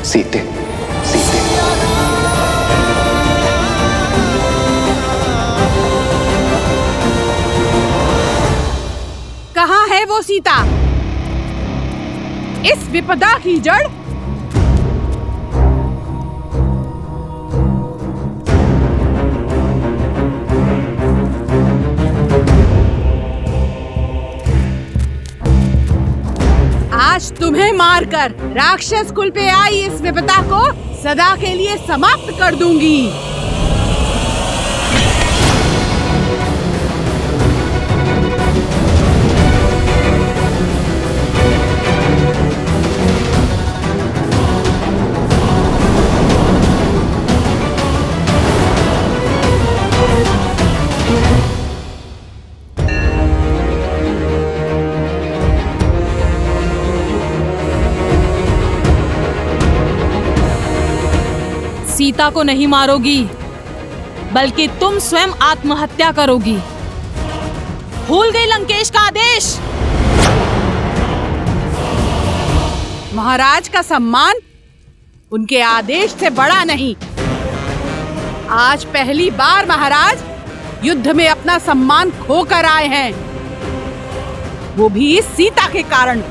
सीते, सीते। कहाँ है वो सीता, इस विपदा की जड़? आज तुम्हें मारकर राक्षस कुल पे आई इस विपदा को सदा के लिए समाप्त कर दूंगी। सीता को नहीं मारोगी, बल्कि तुम स्वयं आत्महत्या करोगी। भूल गई लंकेश का आदेश? महाराज का सम्मान उनके आदेश से बड़ा नहीं। आज पहली बार महाराज युद्ध में अपना सम्मान खोकर आए हैं, वो भी इस सीता के कारण।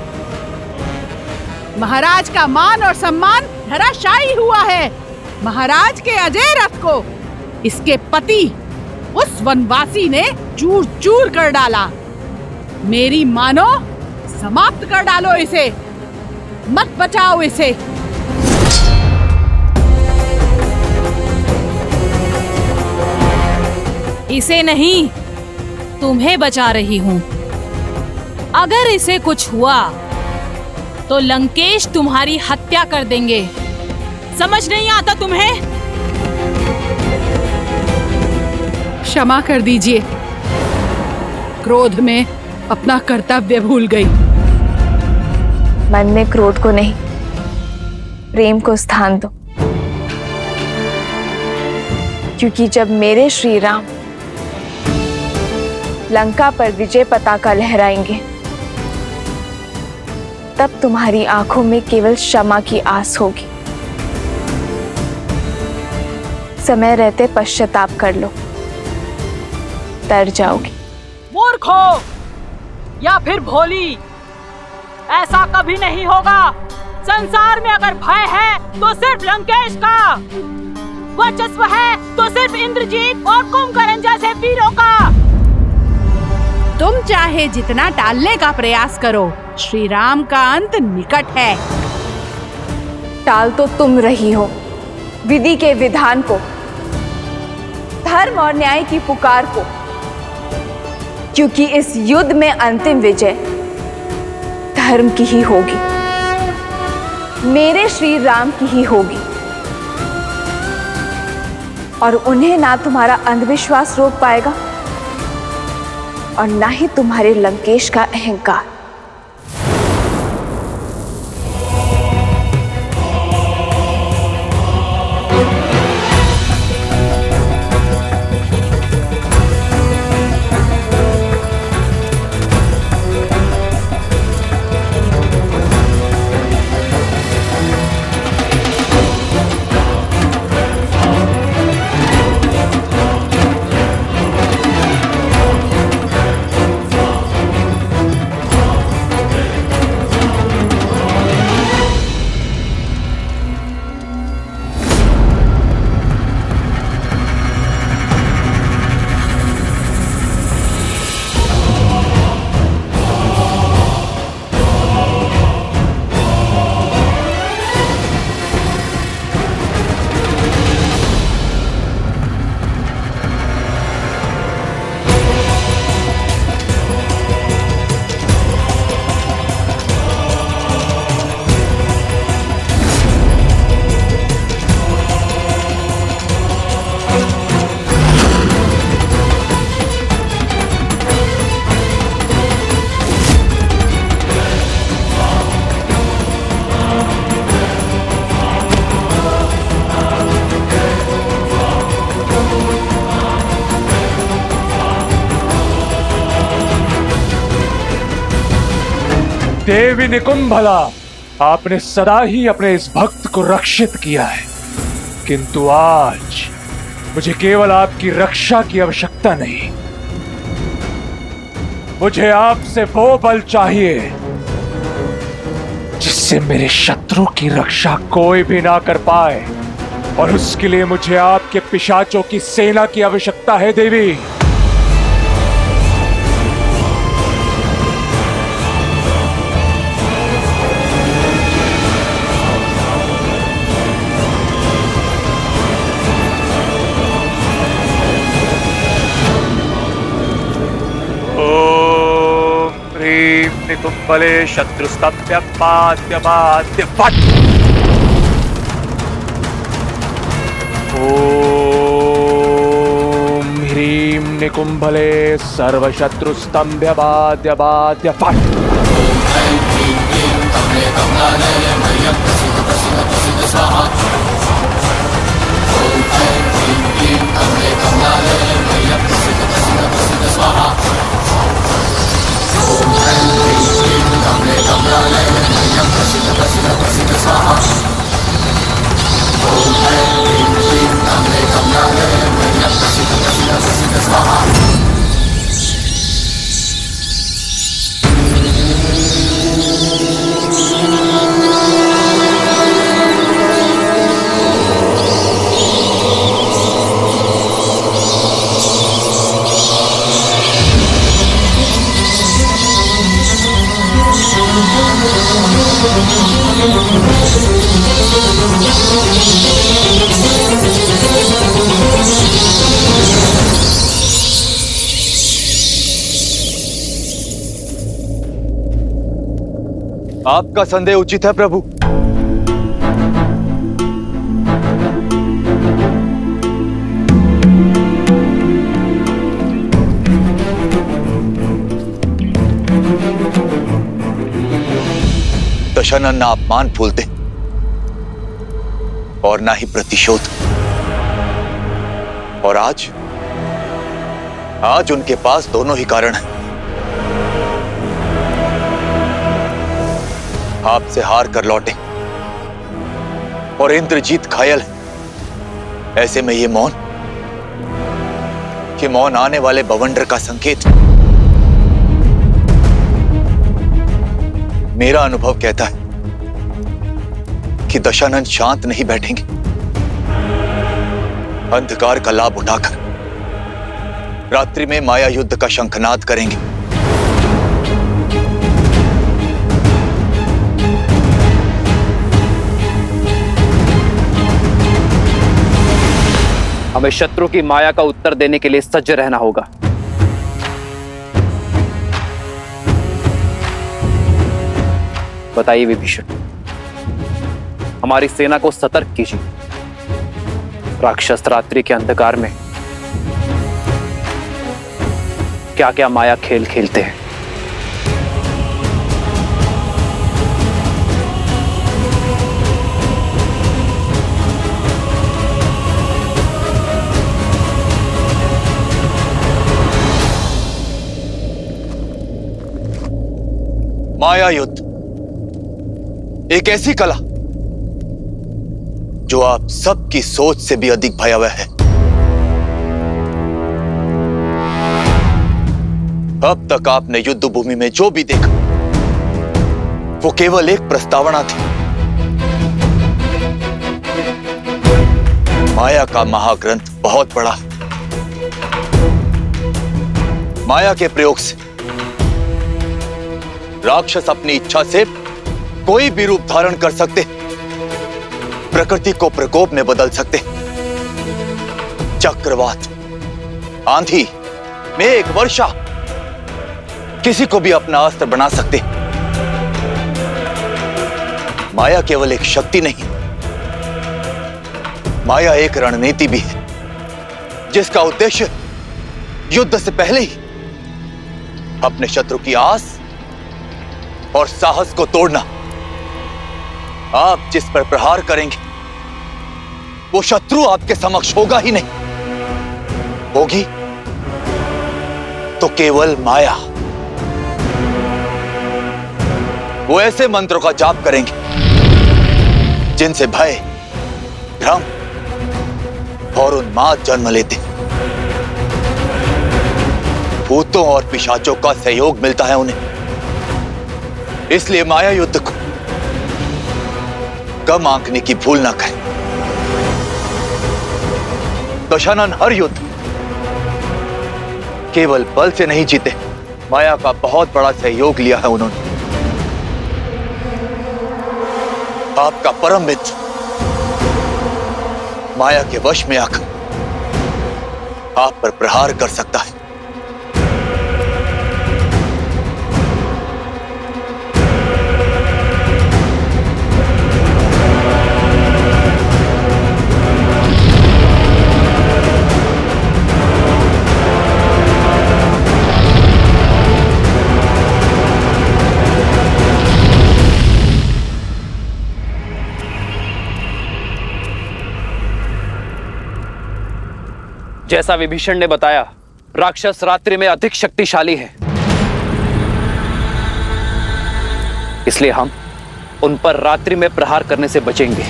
महाराज का मान और सम्मान धराशायी हुआ है। महाराज के अजय रथ को इसके पति उस वनवासी ने चूर चूर कर डाला। मेरी मानो, समाप्त कर डालो इसे, मत बचाओ इसे। इसे नहीं, तुम्हें बचा रही हूं। अगर इसे कुछ हुआ तो लंकेश तुम्हारी हत्या कर देंगे। समझ नहीं आता तुम्हें? क्षमा कर दीजिए, क्रोध में अपना कर्तव्य भूल गई। मन में क्रोध को नहीं, प्रेम को स्थान दो। क्योंकि जब मेरे श्री राम लंका पर विजय पताका लहराएंगे, तब तुम्हारी आंखों में केवल क्षमा की आस होगी। समय रहते पश्चाताप कर लो, तर जाओगी। मूर्ख हो या फिर भोली, ऐसा कभी नहीं होगा। संसार में अगर भय है तो सिर्फ लंकेश का, वर्चस्व है तो सिर्फ इंद्रजीत और कुंभकर्ण जैसे वीरों का। तुम चाहे जितना टालने का प्रयास करो, श्री राम का अंत निकट है। टाल तो तुम रही हो विधि के विधान को, धर्म और न्याय की पुकार को। क्योंकि इस युद्ध में अंतिम विजय धर्म की ही होगी, मेरे श्री राम की ही होगी। और उन्हें ना तुम्हारा अंधविश्वास रोक पाएगा और ना ही तुम्हारे लंकेश का अहंकार। देवी निकुंभला, आपने सदा ही अपने इस भक्त को रक्षित किया है, किंतु आज मुझे केवल आपकी रक्षा की आवश्यकता नहीं, मुझे आपसे वो बल चाहिए जिससे मेरे शत्रु की रक्षा कोई भी ना कर पाए, और उसके लिए मुझे आपके पिशाचों की सेना की आवश्यकता है देवी। निकुंभले शत्रुस्तभ्य पाद्य बाद्य फट। ओम ह्रीं निकुंभले सर्वशत्रुस्तंभ्य बाद्य बाद्य फट। आपका संदेह उचित है प्रभु। दशानन ना अपमान फूलते और ना ही प्रतिशोध, और आज उनके पास दोनों ही कारण हैं। आपसे हार कर लौटे और इंद्रजीत घायल है। ऐसे में ये मौन आने वाले बवंडर का संकेत। मेरा अनुभव कहता है कि दशानन शांत नहीं बैठेंगे। अंधकार का लाभ उठाकर रात्रि में माया युद्ध का शंखनाद करेंगे। हमें शत्रु की माया का उत्तर देने के लिए सज्ज रहना होगा। बताइए विभीषण, हमारी सेना को सतर्क कीजिए। राक्षस रात्रि के अंधकार में क्या क्या माया खेल खेलते हैं। माया युद्ध एक ऐसी कला जो आप सबकी सोच से भी अधिक भयावह है। अब तक आपने युद्ध भूमि में जो भी देखा वो केवल एक प्रस्तावना थी। माया का महाग्रंथ बहुत बड़ा है। माया के प्रयोग से राक्षस अपनी इच्छा से कोई भी रूप धारण कर सकते, प्रकृति को प्रकोप में बदल सकते। चक्रवात, आंधी, मेघ, वर्षा, किसी को भी अपना अस्त्र बना सकते। माया केवल एक शक्ति नहीं, माया एक रणनीति भी है, जिसका उद्देश्य युद्ध से पहले ही अपने शत्रु की आस और साहस को तोड़ना। आप जिस पर प्रहार करेंगे वो शत्रु आपके समक्ष होगा ही नहीं, होगी तो केवल माया। वो ऐसे मंत्रों का जाप करेंगे जिनसे भय, भ्रम और उन्माद जन्म लेते। भूतों और पिशाचों का सहयोग मिलता है उन्हें। इसलिए माया युद्ध को कम आंकने की भूल ना करें। दशानन हर युद्ध केवल बल से नहीं जीते, माया का बहुत बड़ा सहयोग लिया है उन्होंने। आपका परम मित्र माया के वश में आकर आप पर प्रहार कर सकता है। जैसा विभीषण ने बताया, राक्षस रात्रि में अधिक शक्तिशाली है। इसलिए हम उन पर रात्रि में प्रहार करने से बचेंगे।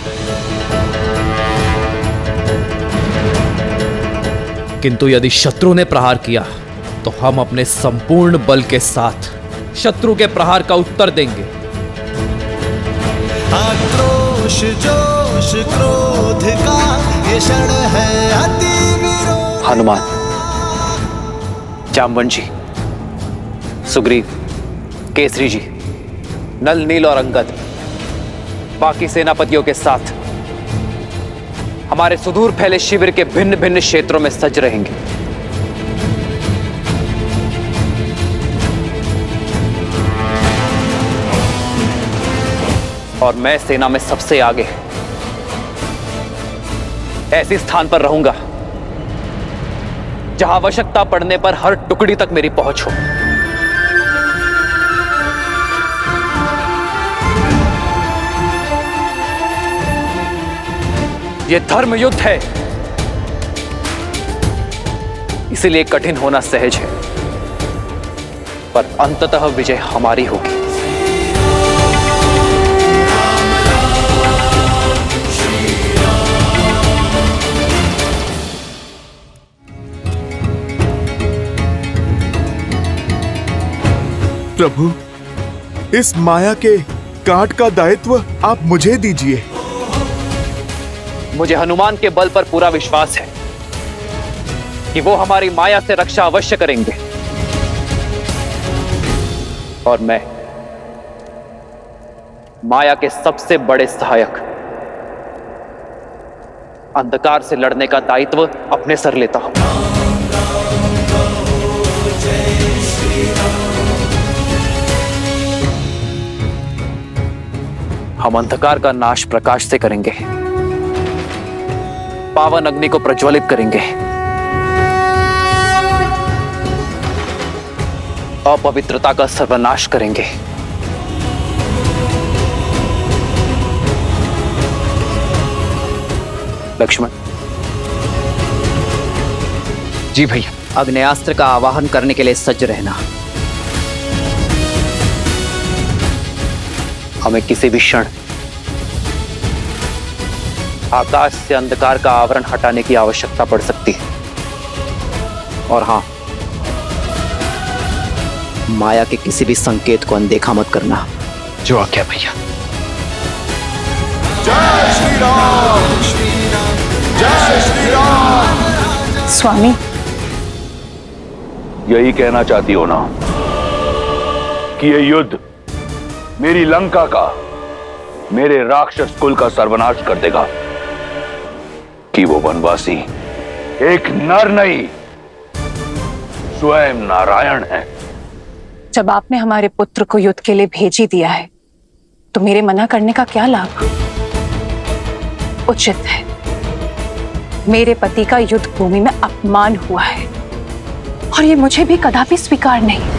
किंतु यदि शत्रु ने प्रहार किया तो हम अपने संपूर्ण बल के साथ शत्रु के प्रहार का उत्तर देंगे। आक्रोश जोश क्रोध का ये क्षण है अति विरोध। हनुमान, जामवंशी, सुग्रीव, केसरी जी, नल, नील और अंगद बाकी सेनापतियों के साथ हमारे सुदूर फैले शिविर के भिन्न भिन्न क्षेत्रों में सज रहेंगे। और मैं सेना में सबसे आगे ऐसे स्थान पर रहूंगा जहां आवश्यकता पड़ने पर हर टुकड़ी तक मेरी पहुंच हो। यह धर्म युद्ध है, इसीलिए कठिन होना सहज है, पर अंततः विजय हमारी होगी। प्रभु, इस माया के काट का दायित्व आप मुझे दीजिए। मुझे हनुमान के बल पर पूरा विश्वास है कि वो हमारी माया से रक्षा अवश्य करेंगे। और मैं माया के सबसे बड़े सहायक अंधकार से लड़ने का दायित्व अपने सर लेता हूं। हम अंधकार का नाश प्रकाश से करेंगे, पावन अग्नि को प्रज्वलित करेंगे, अपवित्रता का सर्वनाश करेंगे। लक्ष्मण जी भैया। अग्नेयास्त्र का आवाहन करने के लिए सज्ज रहना। हमें किसी भी क्षण आकाश से अंधकार का आवरण हटाने की आवश्यकता पड़ सकती है। और हां, माया के किसी भी संकेत को अनदेखा मत करना। जो आज्ञा भैया। जय श्री राम, जय श्री राम। स्वामी, यही कहना चाहती हो ना कि यह युद्ध मेरी लंका का, मेरे राक्षस कुल का सर्वनाश कर देगा, कि वो वनवासी एक नर नहीं, स्वयं नारायण है। जब आपने हमारे पुत्र को युद्ध के लिए भेज ही दिया है तो मेरे मना करने का क्या लाभ? उचित है, मेरे पति का युद्ध भूमि में अपमान हुआ है और ये मुझे भी कदापि स्वीकार नहीं।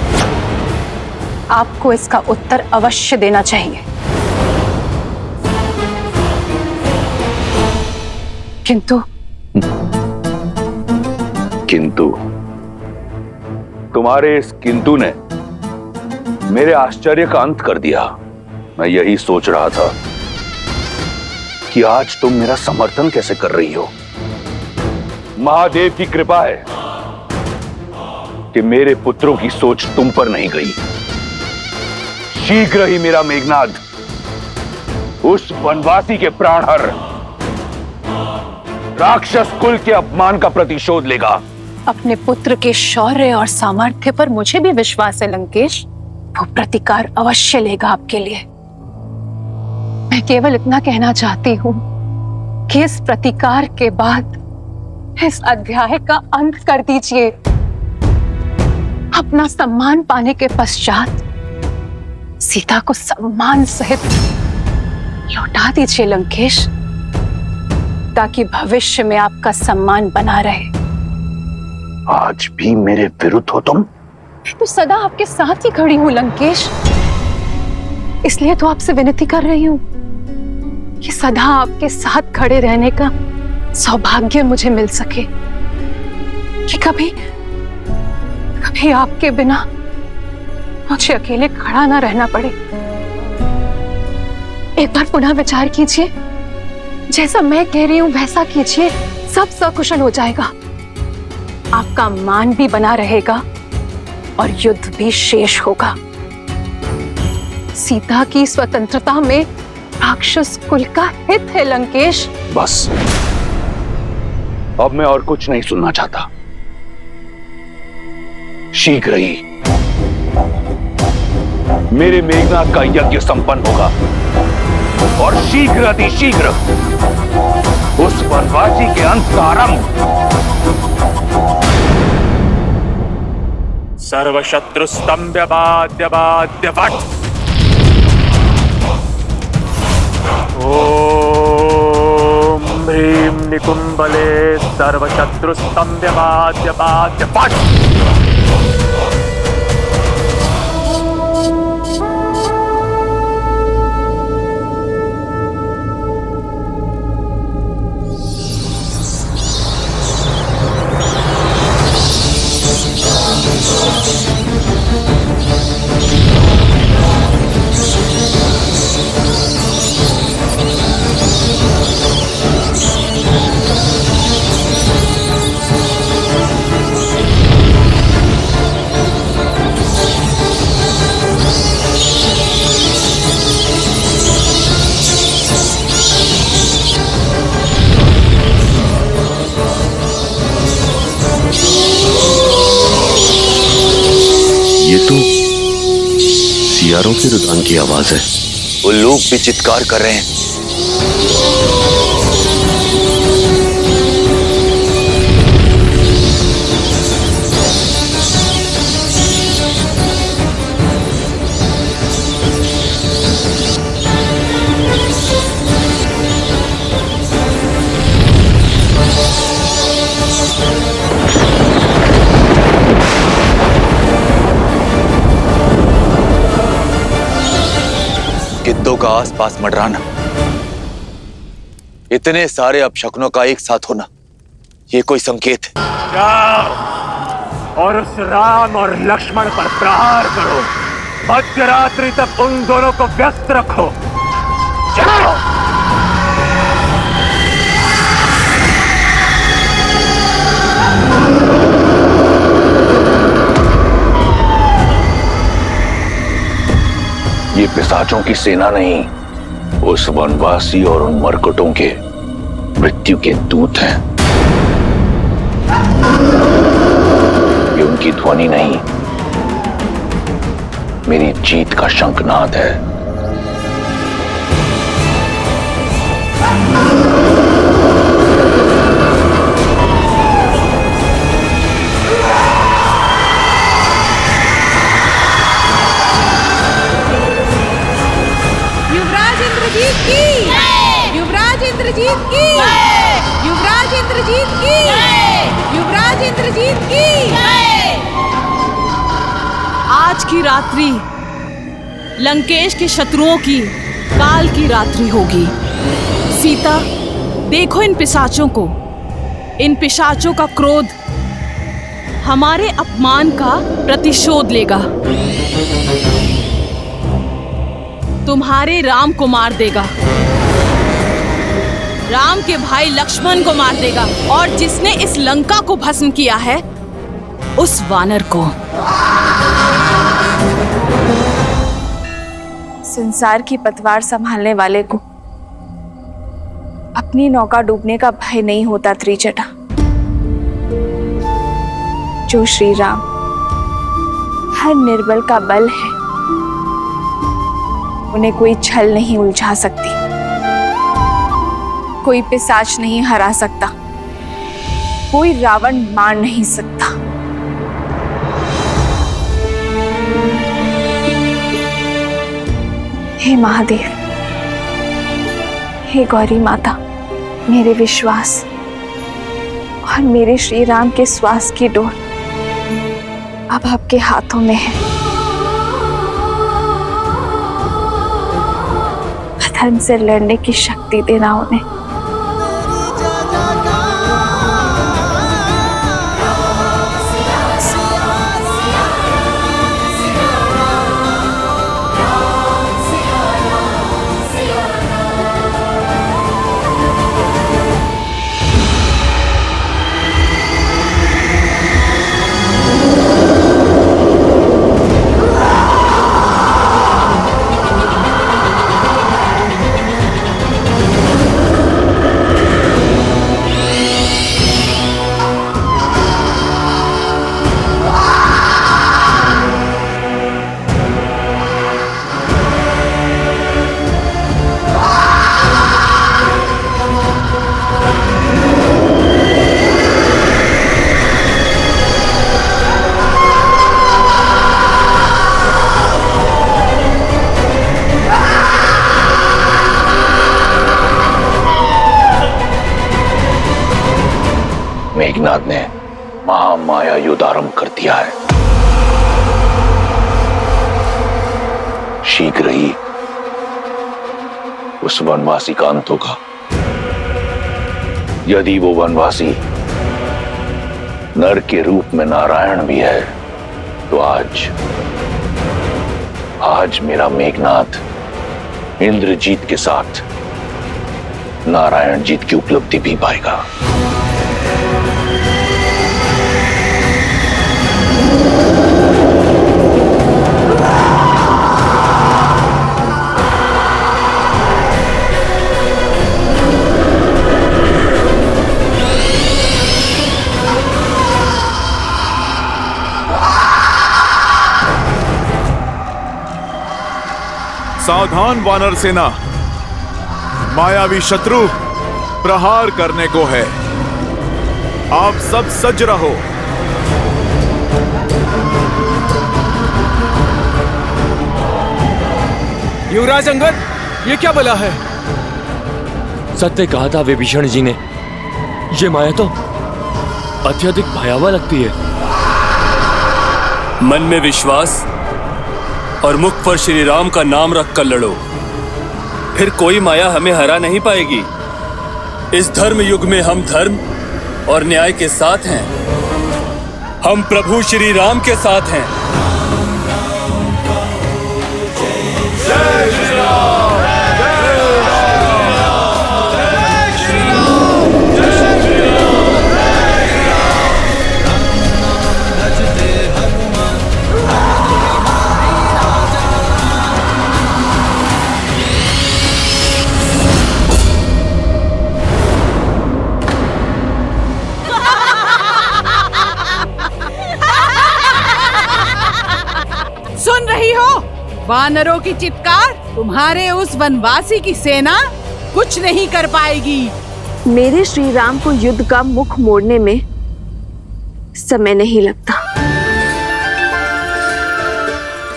आपको इसका उत्तर अवश्य देना चाहिए। किंतु तुम्हारे इस किंतु ने मेरे आश्चर्य का अंत कर दिया। मैं यही सोच रहा था कि आज तुम मेरा समर्थन कैसे कर रही हो। महादेव की कृपा है कि मेरे पुत्रों की सोच तुम पर नहीं गई। शीघ्र ही मेरा मेघनाद उस वनवासी के प्राणहर राक्षस कुल के अपमान का प्रतिशोध लेगा। अपने पुत्र के शौर्य और सामर्थ्य पर मुझे भी विश्वास है लंकेश। वो प्रतिकार अवश्य लेगा आपके लिए। मैं केवल इतना कहना चाहती हूँ कि इस प्रतिकार के बाद इस अध्याय का अंत कर दीजिए। अपना सम्मान पाने के पश्चात सीता को सम्मान सहित लौटा दीजिए लंकेश, ताकि भविष्य में आपका सम्मान बना रहे। आज भी मेरे विरुद्ध हो तुम? तो सदा आपके साथ ही खड़ी हूं लंकेश, इसलिए तो आपसे विनती कर रही हूं कि सदा आपके साथ खड़े रहने का सौभाग्य मुझे मिल सके, कि कभी कभी आपके बिना मुझे अकेले खड़ा ना रहना पड़े। एक बार पुनः विचार कीजिए, जैसा मैं कह रही हूं वैसा कीजिए, सब सकुशल हो जाएगा। आपका मान भी बना रहेगा और युद्ध भी शेष होगा। सीता की स्वतंत्रता में राक्षस कुल का हित है लंकेश। बस, अब मैं और कुछ नहीं सुनना चाहता। शीघ्र ही मेरे मेघनाद का यज्ञ संपन्न होगा और शीघ्र अतिशीघ्र उस वनवासी के अंत का आरंभ। सर्वशत्रु स्तंभ्य बाध्य बाध्य वट। ओम ह्रीं निकुंभले सर्वशत्रु स्तंभ्य बाध्य बाध्य वट। ये तो सियारों के रुदान की आवाज है। वो लोग भी चित्कार कर रहे हैं। गिद्धों का आसपास मंडराना, इतने सारे अपशकुनों का एक साथ होना, ये कोई संकेत है? जाओ और उस राम और लक्ष्मण पर प्रहार करो। मध्यरात्रि तक उन दोनों को व्यस्त रखो। जाओ। ये पिशाचों की सेना नहीं, उस वनवासी और उन मरकटों के मृत्यु के दूत हैं। ये उनकी ध्वनि नहीं, मेरी जीत का शंखनाद है। युवराज इंद्रजीत की, युवराज इंद्रजीत की, युवराज इंद्रजीत की, युवराज इंद्रजीत की। आज की रात्रि लंकेश के शत्रुओं की काल की रात्रि होगी। सीता, देखो इन पिशाचों को। इन पिशाचों का क्रोध हमारे अपमान का प्रतिशोध लेगा, तुम्हारे राम को मार देगा। राम के भाई लक्ष्मण को मार देगा और जिसने इस लंका को भस्म किया है उस वानर को। संसार की पतवार संभालने वाले को अपनी नौका डूबने का भय नहीं होता त्रिजटा। जो श्री राम हर निर्बल का बल है, उन्हें कोई छल नहीं उलझा सकती, कोई पिशाच नहीं हरा सकता, कोई रावण मार नहीं सकता। हे महादेव, हे गौरी माता, मेरे विश्वास और मेरे श्री राम के श्वास की डोर अब आपके हाथों में है। अधर्म से लड़ने की शक्ति देना उन्हें। मेघनाद ने महामाया युद्ध आरंभ कर दिया है। शीघ्र ही उस वनवासी का अंत होगा। यदि वो वनवासी नर के रूप में नारायण भी है तो आज मेरा मेघनाद इंद्रजीत के साथ नारायण जीत की उपलब्धि भी पाएगा। सावधान वानर सेना, मायावी शत्रु प्रहार करने को है। आप सब सज्ज रहो। युवराज अंगद, ये क्या बला है? सत्य कहा था विभीषण जी ने, ये माया तो अत्यधिक भयावह लगती है। मन में विश्वास और मुख पर श्री राम का नाम रखकर लड़ो, फिर कोई माया हमें हरा नहीं पाएगी। इस धर्म युग में हम धर्म और न्याय के साथ हैं। हम प्रभु श्री राम के साथ हैं। वानरों की चित्कार तुम्हारे उस वनवासी की सेना कुछ नहीं कर पाएगी। मेरे श्री राम को युद्ध का मुख मोड़ने में समय नहीं लगता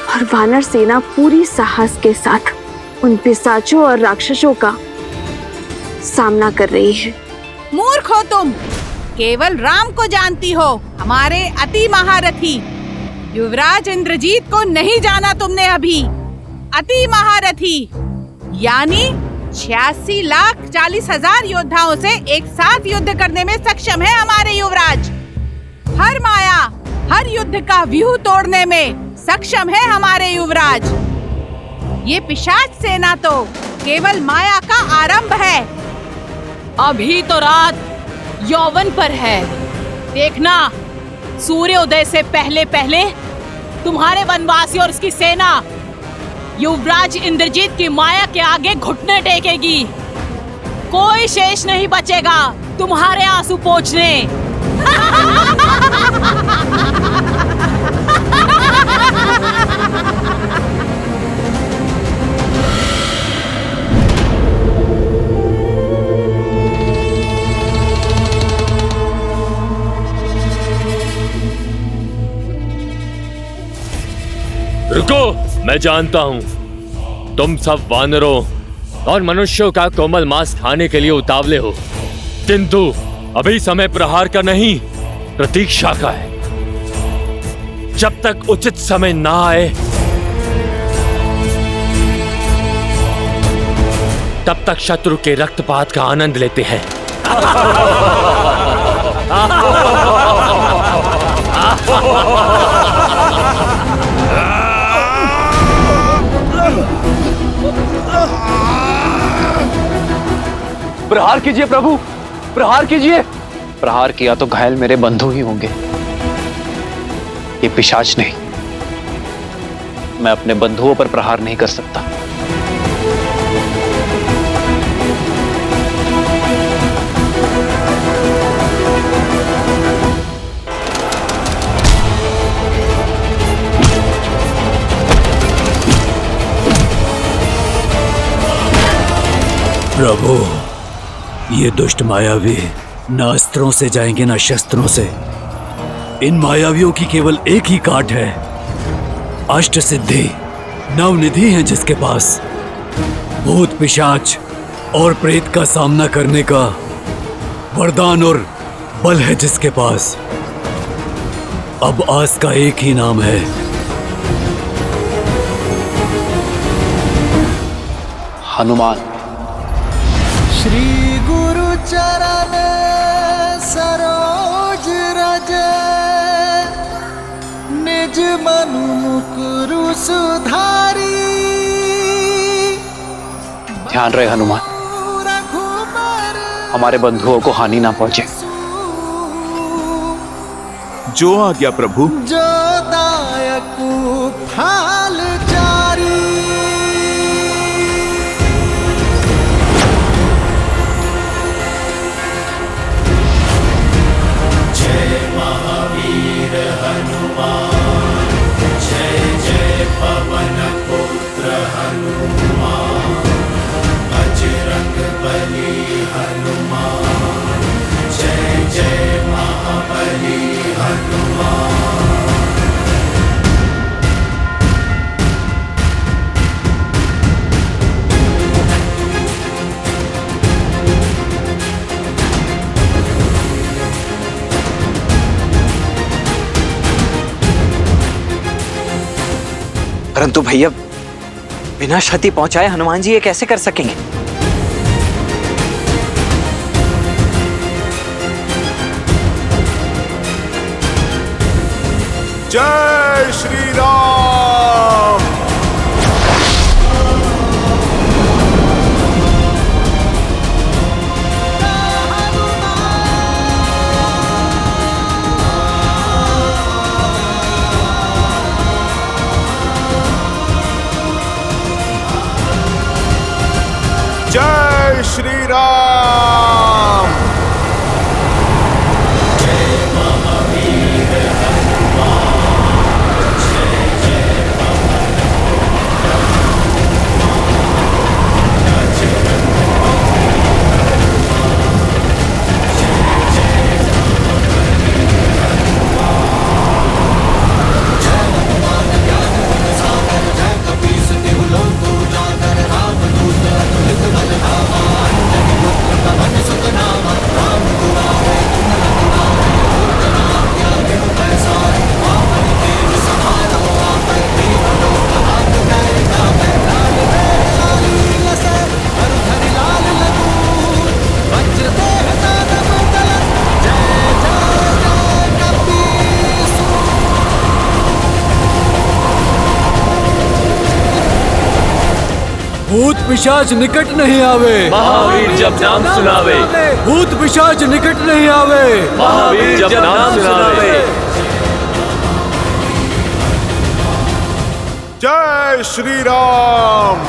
और वानर सेना पूरी साहस के साथ उन पिशाचों और राक्षसों का सामना कर रही है। मूर्ख हो तुम, केवल राम को जानती हो, हमारे अति महारथी युवराज इंद्रजीत को नहीं जाना तुमने अभी। अति महारथी यानी 86,40,000 योद्धाओं से एक साथ युद्ध करने में सक्षम है हमारे युवराज। हर माया, हर युद्ध का व्यूह तोड़ने में सक्षम है हमारे युवराज। ये पिशाच सेना तो केवल माया का आरंभ है। अभी तो रात यौवन पर है। देखना, सूर्योदय से पहले पहले तुम्हारे वनवासी और उसकी सेना युवराज इंद्रजीत की माया के आगे घुटने टेकेगी। कोई शेष नहीं बचेगा तुम्हारे आंसू पोंछने। रुको, मैं जानता हूं तुम सब वानरों और मनुष्यों का कोमल मांस खाने के लिए उतावले हो, किंतु अभी समय प्रहार का नहीं, प्रतीक्षा का है। जब तक उचित समय ना आए तब तक शत्रु के रक्तपात का आनंद लेते हैं। प्रहार कीजिए प्रभु, प्रहार कीजिए। प्रहार किया तो घायल मेरे बंधु ही होंगे, ये पिशाच नहीं। मैं अपने बंधुओं पर प्रहार नहीं कर सकता। प्रभु, ये दुष्ट मायावी न अस्त्रों से जाएंगे न शस्त्रों से। इन मायावियों की केवल एक ही काट है, अष्ट सिद्धि, नवनिधि है जिसके पास। भूत पिशाच और प्रेत का सामना करने का वरदान और बल है जिसके पास। अब आस का एक ही नाम है, हनुमान। श्री गुरु चरण सरोज रज, निज मनु मुकुरु सुधारी। ध्यान रहे हनुमान, हमारे बंधुओं को हानि ना पहुंचे। जो आज्ञा प्रभु। जो दायक फाल जारी। परंतु भैया, बिना क्षति पहुंचाए हनुमान जी ये कैसे कर सकेंगे? जय श्री राम। जय श्री राम। जय महावीर हनुमान, जय जय भूत पिशाच निकट नहीं आवे। महावीर जब नाम सुनावे, भूत पिशाच निकट नहीं आवे। महावीर जब नाम सुनावे। जय श्री राम।